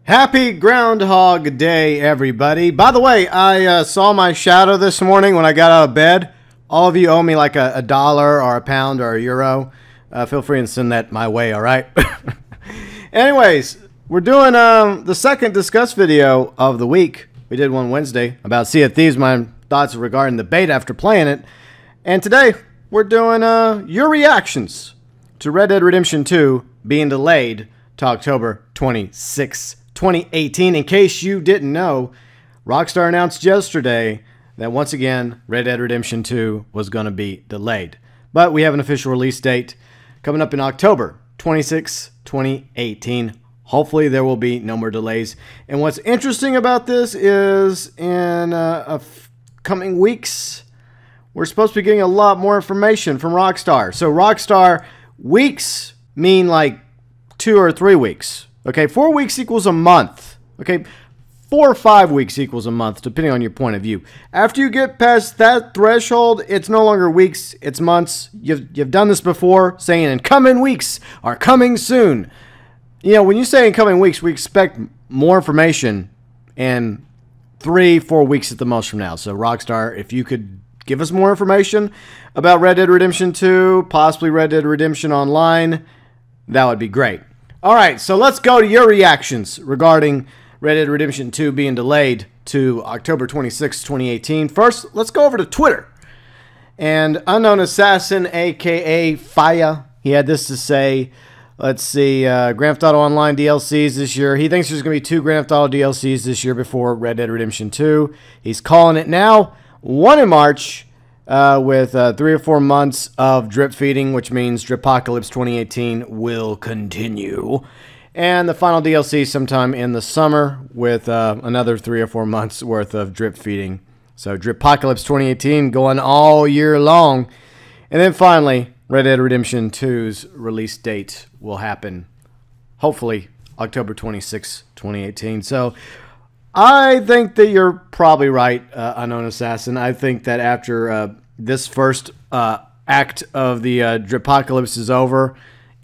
Happy Groundhog Day, everybody. By the way, I saw my shadow this morning when I got out of bed. All of you owe me like a dollar or a pound or a euro. Feel free and send that my way, all right? Anyways, we're doing the second Discuss video of the week. We did one Wednesday about Sea of Thieves, my thoughts regarding the beta after playing it. And today, we're doing your reactions to Red Dead Redemption 2 being delayed to October 26th. 2018. In case you didn't know, Rockstar announced yesterday that once again Red Dead Redemption 2 was going to be delayed. But we have an official release date coming up in October 26, 2018. Hopefully there will be no more delays. And what's interesting about this is in coming weeks, we're supposed to be getting a lot more information from Rockstar. So Rockstar, weeks mean like 2 or 3 weeks. Okay, 4 weeks equals a month. Okay, 4 or 5 weeks equals a month, depending on your point of view. After you get past that threshold, it's no longer weeks, it's months. You've done this before, saying in coming weeks or coming soon. You know, when you say in coming weeks, we expect more information in 3-4 weeks at the most from now. So Rockstar, if you could give us more information about Red Dead Redemption 2, possibly Red Dead Redemption Online, that would be great. All right, so let's go to your reactions regarding Red Dead Redemption 2 being delayed to October 26, 2018. First, let's go over to Twitter. And Unknown Assassin, a.k.a. Faya, he had this to say. Let's see, Grand Theft Auto Online DLCs this year. He thinks there's going to be 2 Grand Theft Auto DLCs this year before Red Dead Redemption 2. He's calling it now. 1 in March. With 3 or 4 months of drip feeding, which means Dripocalypse 2018 will continue. And the final DLC sometime in the summer with another 3 or 4 months worth of drip feeding. So Dripocalypse 2018 going all year long. And then finally, Red Dead Redemption 2's release date will happen, hopefully, October 26, 2018. So I think that you're probably right, Unknown Assassin. I think that after this first act of the Dripocalypse is over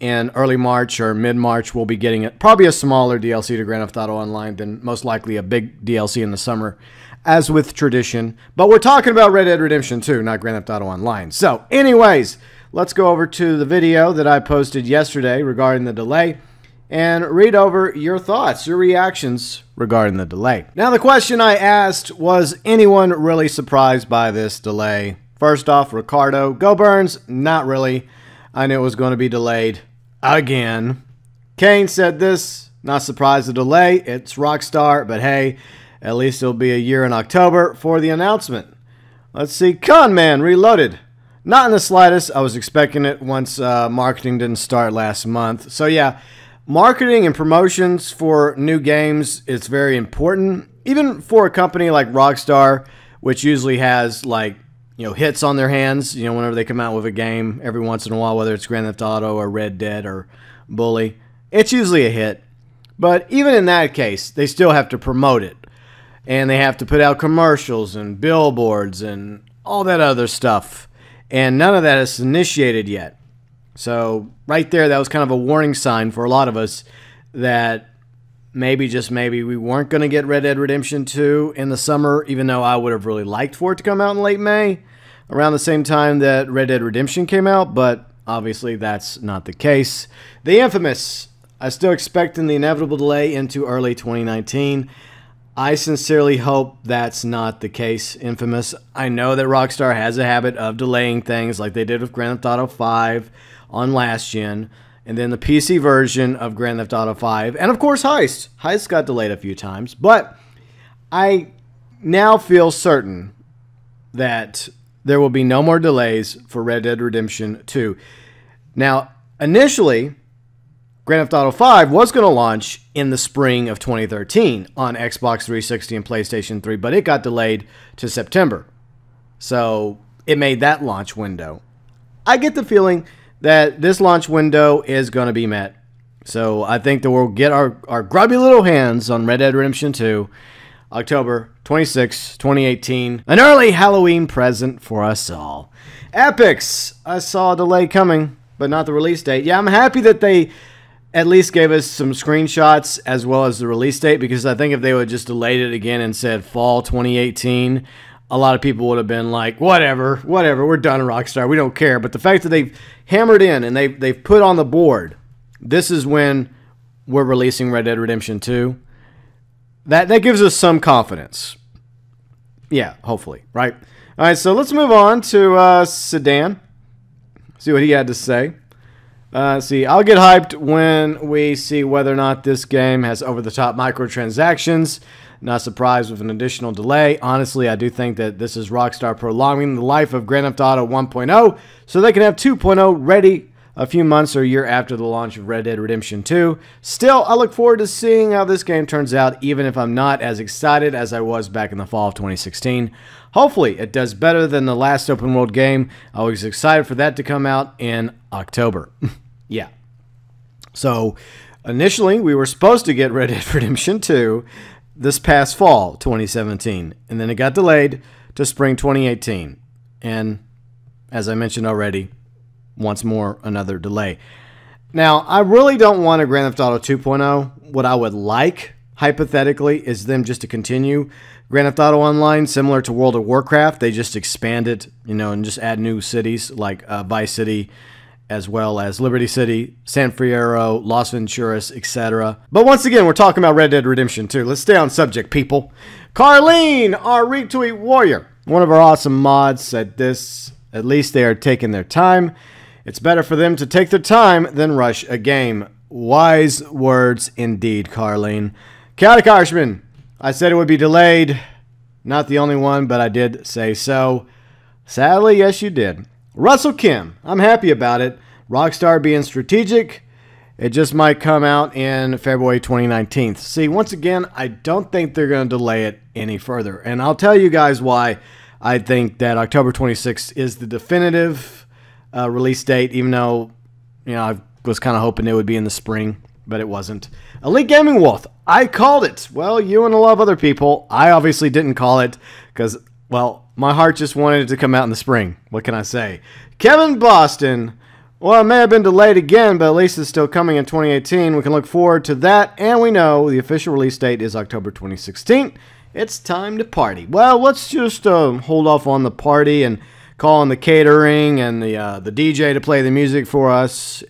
in early March or mid-March, we'll be getting probably a smaller DLC to Grand Theft Auto Online than most likely a big DLC in the summer, as with tradition. But we're talking about Red Dead Redemption 2, not Grand Theft Auto Online. So anyways, let's go over to the video that I posted yesterday regarding the delay and read over your thoughts, your reactions regarding the delay. Now, the question I asked, was anyone really surprised by this delay? First off, Ricardo, GeauxBurns, not really. I knew it was going to be delayed again. Kane said this, not surprised the delay. It's Rockstar, but hey, at least it'll be a year in October for the announcement. Let's see, Conman Reloaded. Not in the slightest. I was expecting it once marketing didn't start last month. So yeah, marketing and promotions for new games is very important, even for a company like Rockstar, which usually has like, hits on their hands, whenever they come out with a game every once in a while, whether it's Grand Theft Auto or Red Dead or Bully, it's usually a hit. But even in that case, they still have to promote it, and they have to put out commercials and billboards and all that other stuff, and none of that is initiated yet. So right there, that was kind of a warning sign for a lot of us that maybe, just maybe, we weren't going to get Red Dead Redemption 2 in the summer, even though I would have really liked for it to come out in late May, around the same time that Red Dead Redemption came out, but obviously that's not the case. The Infamous, I still expecting the inevitable delay into early 2019. I sincerely hope that's not the case, Infamous. I know that Rockstar has a habit of delaying things like they did with Grand Theft Auto 5, on last gen, and then the PC version of Grand Theft Auto 5, and of course Heist. Heist got delayed a few times, but I now feel certain that there will be no more delays for Red Dead Redemption 2. Now, initially, Grand Theft Auto 5 was going to launch in the spring of 2013 on Xbox 360 and PlayStation 3, but it got delayed to September. So it made that launch window. I get the feeling that this launch window is going to be met. So I think that we'll get our grubby little hands on Red Dead Redemption 2 October 26, 2018. An early Halloween present for us all. Epics, I saw a delay coming, but not the release date. Yeah, I'm happy that they at least gave us some screenshots as well as the release date, because I think if they would just delayed it again and said fall 2018, a lot of people would have been like, whatever, we're done, Rockstar, we don't care. But the fact that they've hammered in and they've put on the board, this is when we're releasing Red Dead Redemption 2, that gives us some confidence. Yeah, hopefully, right? All right, so let's move on to Sedan. See what he had to say. See, I'll get hyped when we see whether or not this game has over-the-top microtransactions. Not surprised with an additional delay. Honestly, I do think that this is Rockstar prolonging the life of Grand Theft Auto 1.0 so they can have 2.0 ready a few months or a year after the launch of Red Dead Redemption 2. Still, I look forward to seeing how this game turns out, even if I'm not as excited as I was back in the fall of 2016. Hopefully, it does better than the last open world game. I was excited for that to come out in October. Yeah. So, initially, we were supposed to get Red Dead Redemption 2 this past fall, 2017. And then it got delayed to spring 2018. And, as I mentioned already, once more, another delay. Now, I really don't want a Grand Theft Auto 2.0. What I would like, hypothetically, is them just to continue Grand Theft Auto Online, similar to World of Warcraft. They just expand it, you know, and just add new cities like Vice City, as well as Liberty City, San Fierro, Las Venturas, etc. But once again, we're talking about Red Dead Redemption 2. Let's stay on subject, people. Carlene, our retweet warrior, one of our awesome mods, said this: at least they are taking their time. It's better for them to take their time than rush a game. Wise words indeed, Carlene. Chaotic Irishman, I said it would be delayed. Not the only one, but I did say so. Sadly, yes, you did. Russell Kim, I'm happy about it. Rockstar being strategic. It just might come out in February 2019. See, once again, I don't think they're going to delay it any further. And I'll tell you guys why I think that October 26th is the definitive release date, even though, you know, I was kind of hoping it would be in the spring, but it wasn't. Elite Gaming Wolf, I called it. Well, you and a lot of other people. I obviously didn't call it because, well, my heart just wanted it to come out in the spring. What can I say? Kevin Boston, well, it may have been delayed again, but at least it's still coming in 2018. We can look forward to that, and we know the official release date is October 2016. It's time to party. Well, let's just hold off on the party and call on the catering and the DJ to play the music for us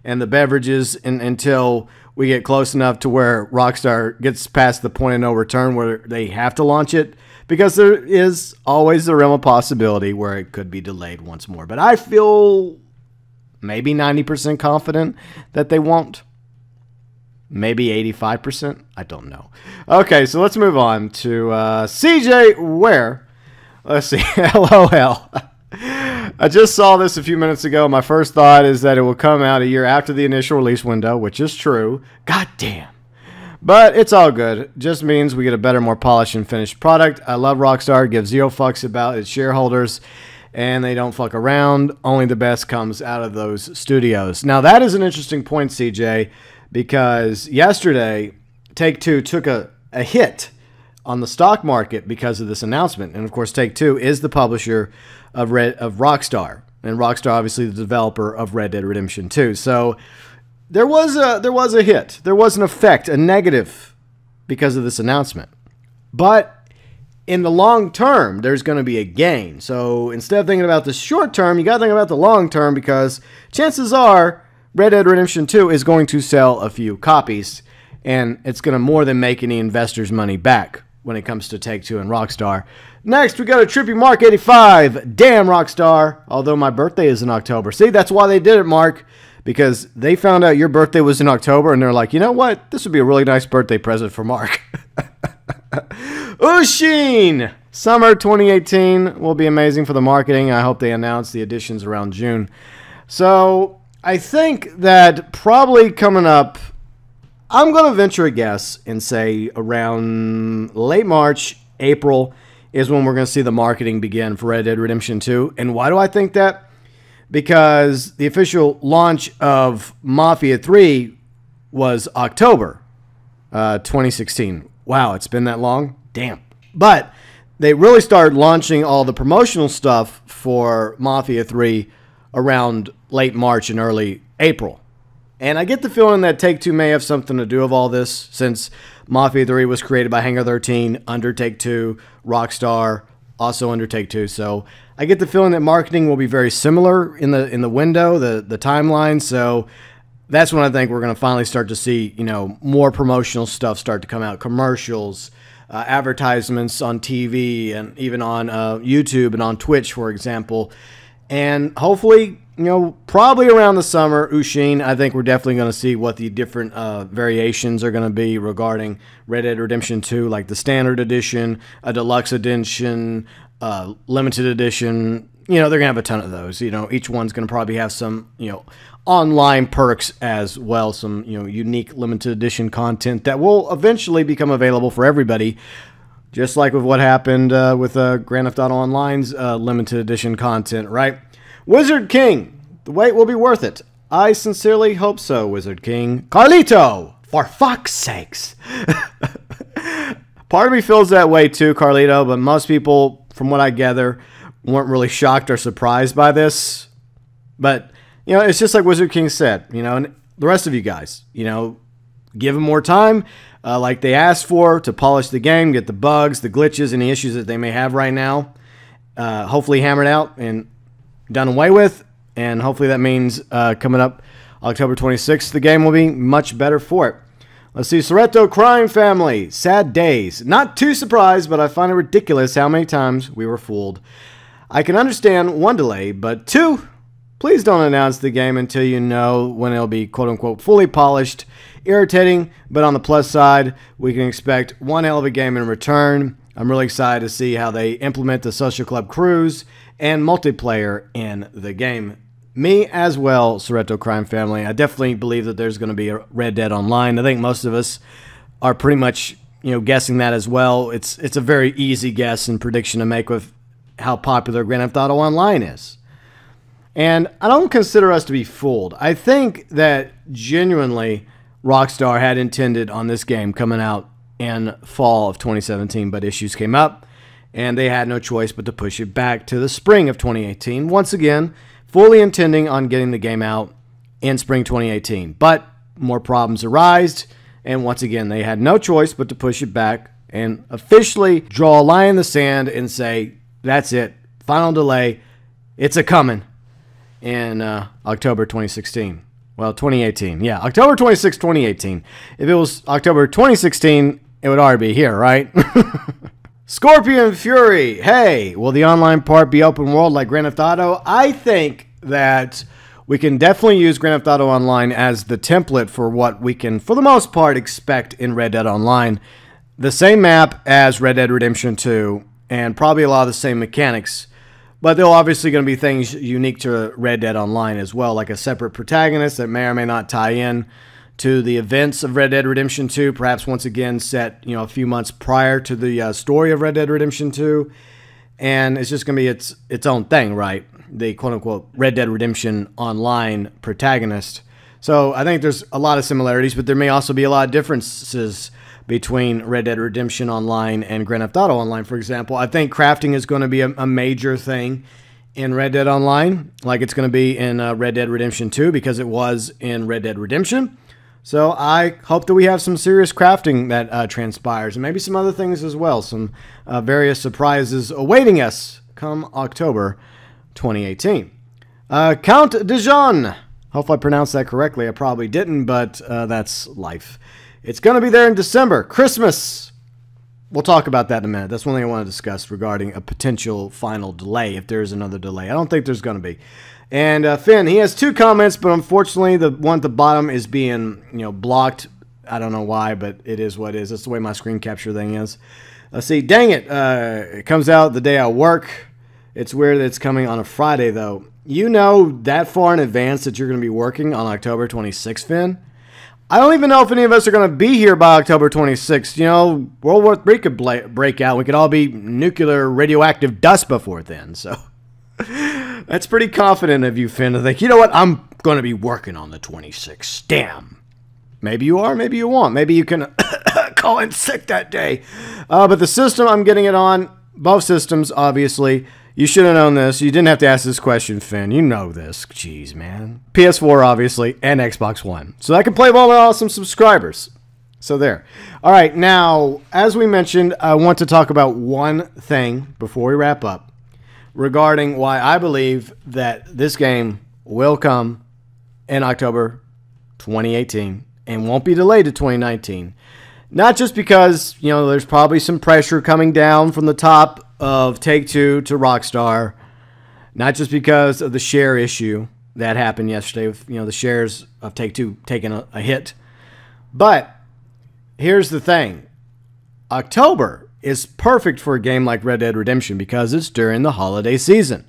and the beverages until we get close enough to where Rockstar gets past the point of no return where they have to launch it, because there is always the realm of possibility where it could be delayed once more. But I feel maybe 90% confident that they won't. Maybe 85%. I don't know. Okay, so let's move on to CJ Ware. Let's see. LOL. I just saw this a few minutes ago. My first thought is that it will come out a year after the initial release window, which is true. God damn. But it's all good. It just means we get a better, more polished and finished product. I love Rockstar. Gives zero fucks about its shareholders, and they don't fuck around. Only the best comes out of those studios. Now, that is an interesting point, CJ, because yesterday, Take-Two took a hit on the stock market because of this announcement. And, of course, Take-Two is the publisher of Rockstar, and Rockstar, obviously, the developer of Red Dead Redemption 2. So there was a hit. There was an effect, a negative, because of this announcement. But in the long term, there's going to be a gain. So instead of thinking about the short term, you got to think about the long term, because chances are Red Dead Redemption 2 is going to sell a few copies, and it's going to more than make any investors' money back when it comes to Take-Two and Rockstar. Next, we got a Trippy Mark 85. Damn, Rockstar. Although my birthday is in October. See, that's why they did it, Mark. Because they found out your birthday was in October, and they're like, you know what? This would be a really nice birthday present for Mark. Ushin! Summer 2018 will be amazing for the marketing. I hope they announce the additions around June. So, I think that probably coming up, I'm going to venture a guess and say around late March, April is when we're going to see the marketing begin for Red Dead Redemption 2. And why do I think that? Because the official launch of Mafia 3 was October 2016. Wow, it's been that long? Damn. But they really started launching all the promotional stuff for Mafia 3 around late March and early April. And I get the feeling that Take-Two may have something to do with all this, since Mafia 3 was created by Hangar 13, under Take-Two, Rockstar, also under Take-Two. So I get the feeling that marketing will be very similar in the window, the timeline. So that's when I think we're going to finally start to see, more promotional stuff start to come out, commercials, advertisements on TV, and even on YouTube and on Twitch, for example. And hopefully, probably around the summer, Ushin, I think we're definitely going to see what the different variations are going to be regarding Red Dead Redemption 2, like the standard edition, a deluxe edition, limited edition. They're going to have a ton of those. Each one's going to probably have some, online perks as well, some, unique limited edition content that will eventually become available for everybody, just like with what happened with Grand Theft Auto Online's limited edition content, right? Wizard King, the wait will be worth it. I sincerely hope so, Wizard King. Carlito, for fuck's sakes. Part of me feels that way too, Carlito, but most people, from what I gather, weren't really shocked or surprised by this. But, it's just like Wizard King said, and the rest of you guys, give them more time, like they asked for, to polish the game, get the bugs, the glitches, and the issues that they may have right now, hopefully hammered out and done away with. And hopefully that means coming up October 26th, the game will be much better for it. Let's see, Soreto Crime Family, sad days. Not too surprised, but I find it ridiculous how many times we were fooled. I can understand one delay, but two, please don't announce the game until you know when it'll be quote-unquote fully polished. Irritating, but on the plus side, we can expect one hell of a game in return. I'm really excited to see how they implement the Social Club Cruise and multiplayer in the game. Me as well, Soreto Crime Family. I definitely believe that there's going to be a Red Dead Online. I think most of us are pretty much, guessing that as well. It's a very easy guess and prediction to make with how popular Grand Theft Auto Online is. And I don't consider us to be fooled. I think that genuinely Rockstar had intended on this game coming out in fall of 2017, but issues came up and they had no choice but to push it back to the spring of 2018. Once again, fully intending on getting the game out in spring 2018. But more problems arised, and once again, they had no choice but to push it back and officially draw a line in the sand and say, that's it, final delay, it's a-coming in October 2016. Well, 2018. Yeah, October 26, 2018. If it was October 2016, it would already be here, right? Scorpion Fury. Hey, will the online part be open world like Grand Theft Auto? I think that we can definitely use Grand Theft Auto Online as the template for what we can, for the most part, expect in Red Dead Online. The same map as Red Dead Redemption 2, and probably a lot of the same mechanics. But there are obviously going to be things unique to Red Dead Online as well, like a separate protagonist that may or may not tie in to the events of Red Dead Redemption 2, perhaps once again set, a few months prior to the story of Red Dead Redemption 2. And it's just going to be its own thing, right? The quote-unquote Red Dead Redemption Online protagonist. So I think there's a lot of similarities, but there may also be a lot of differences between Red Dead Redemption Online and Grand Theft Auto Online, for example. I think crafting is going to be a major thing in Red Dead Online, like it's going to be in Red Dead Redemption 2, because it was in Red Dead Redemption. So I hope that we have some serious crafting that transpires, and maybe some other things as well, some various surprises awaiting us come October 2018. Count Dijon. Hopefully I pronounced that correctly. I probably didn't, but that's life. It's going to be there in December. Christmas. We'll talk about that in a minute. That's one thing I want to discuss regarding a potential final delay, if there is another delay. I don't think there's going to be. And Finn, he has two comments, but unfortunately the one at the bottom is being, blocked. I don't know why, but it is what it is. That's the way my screen capture thing is. Let's see. Dang it. It comes out the day I work. It's weird that it's coming on a Friday, though. You know that far in advance that you're going to be working on October 26th, Finn? I don't even know if any of us are going to be here by October 26th. World War III could break out. We could all be nuclear radioactive dust before then. So that's pretty confident of you, Finn, to think, you know what, I'm going to be working on the 26th. Damn. Maybe you are, maybe you won't. Maybe you can call in sick that day. But the system I'm getting it on, both systems, obviously, You should have known this. You didn't have to ask this question, Finn. You know this. Jeez, man. PS4, obviously, and Xbox One. So I can play with all my awesome subscribers. So there. All right, now, as we mentioned, I want to talk about one thing before we wrap up regarding why I believe that this game will come in October 2018 and won't be delayed to 2019. Not just because, you know, there's probably some pressure coming down from the top of Take-Two to Rockstar, not just because of the share issue that happened yesterday with, you know, the shares of Take-Two taking a hit. But here's the thing. October is perfect for a game like Red Dead Redemption because it's during the holiday season.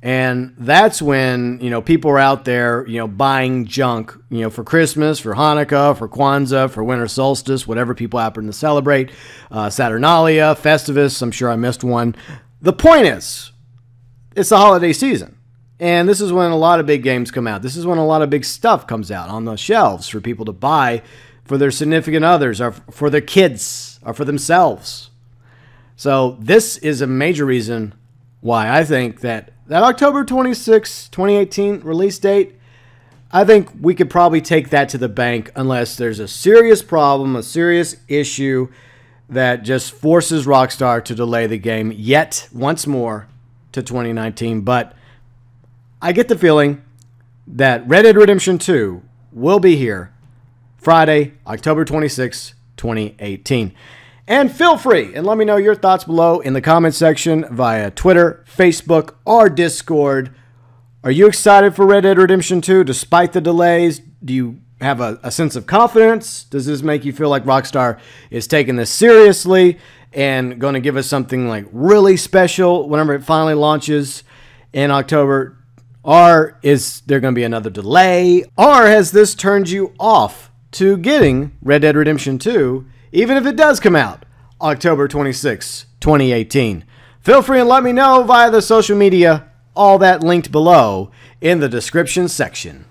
And that's when, you know, people are out there, you know, buying junk, you know, for Christmas, for Hanukkah, for Kwanzaa, for winter solstice, whatever people happen to celebrate, Saturnalia, Festivus, I'm sure I missed one. The point is, it's the holiday season. And this is when a lot of big games come out. This is when a lot of big stuff comes out on the shelves for people to buy for their significant others or for their kids or for themselves. So this is a major reason why I think that October 26, 2018 release date, I think we could probably take that to the bank unless there's a serious problem, a serious issue that just forces Rockstar to delay the game yet once more to 2019. But I get the feeling that Red Dead Redemption 2 will be here Friday, October 26, 2018. And feel free and let me know your thoughts below in the comment section via Twitter, Facebook, or Discord. Are you excited for Red Dead Redemption 2 despite the delays? Do you have a sense of confidence? Does this make you feel like Rockstar is taking this seriously and going to give us something like really special whenever it finally launches in October? Or is there going to be another delay? Or has this turned you off to getting Red Dead Redemption 2 even if it does come out October 26, 2018. Feel free and let me know via the social media, all that linked below in the description section.